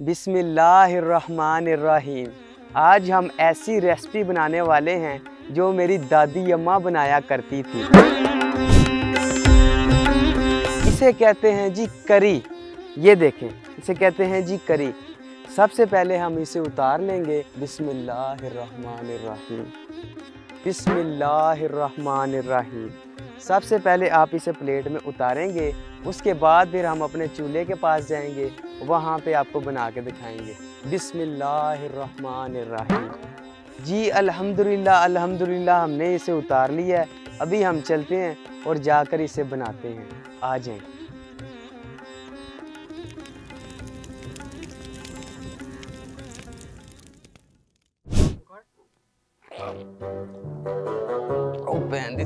बिस्मिल्लाहिर्रहमानिर्रहीम। आज हम ऐसी रेसिपी बनाने वाले हैं जो मेरी दादी अम्मा बनाया करती थी। इसे कहते हैं जी करी। ये देखें, इसे कहते हैं जी करी। सबसे पहले हम इसे उतार लेंगे। बिस्मिल्लाहिर्रहमानिर्रहीम, बिस्मिल्लाहिर्रहमानिर्रहीम। सबसे पहले आप इसे प्लेट में उतारेंगे। उसके बाद फिर हम अपने चूल्हे के पास जाएंगे, वहाँ पे आपको बना के दिखाएंगे। बिस्मिल्लाहिर्रहमानिर्रहीम। जी अल्हम्दुलिल्लाह अल्हम्दुलिल्लाह, हमने इसे उतार लिया है। अभी हम चलते हैं और जाकर इसे बनाते हैं। आ जाएं। ओ बहन दी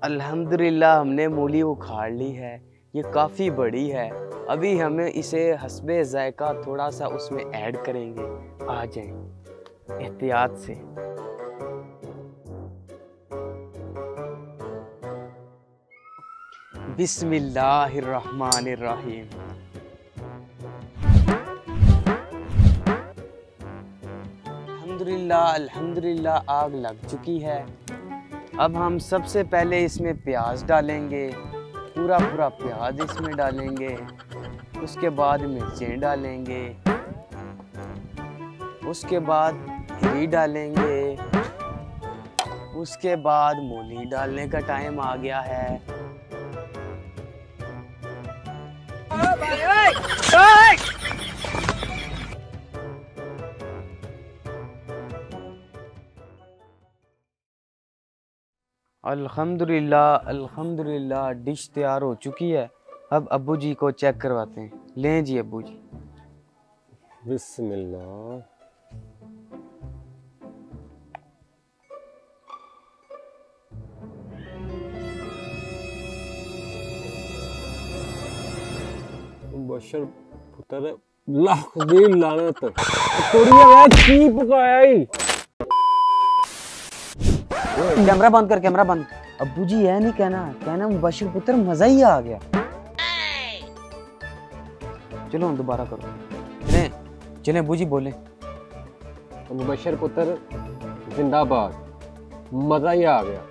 अल्हम्दुलिल्लाह, हमने मूली उखाड़ ली है। ये काफ़ी बड़ी है। अभी हमें इसे हस्बे जायका थोड़ा सा उसमें ऐड करेंगे। आ जाएं एहतियात से। बिस्मिल्लाहिर्रहमानिर्रहीम। अल्हम्दुलिल्लाह अल्हम्दुलिल्लाह, आग लग चुकी है। अब हम सबसे पहले इसमें प्याज डालेंगे, पूरा प्याज इसमें डालेंगे। उसके बाद मिर्चें डालेंगे, उसके बाद हरी डालेंगे, उसके बाद मूली डालने का टाइम आ गया है। अल्हम्दुलिल्लाह अल्हम्दुलिल्लाह, डिश तैयार हो चुकी है। अब अब्बू जी को चेक करवाते हैं। लें जी अब्बू जी। बिस्मिल्लाह। बशर पुत्र लाख दी लानत, कुड़िया वे की पकाया ही। कैमरा बंद कर, कैमरा बंद। अब्बू जी यह नहीं कहना मुबशिर पुत्र मजा ही आ गया। चलो हम दोबारा करो। चलें अब्बू जी बोले। मुबशिर पुत्र जिंदाबाद, मजा ही आ गया।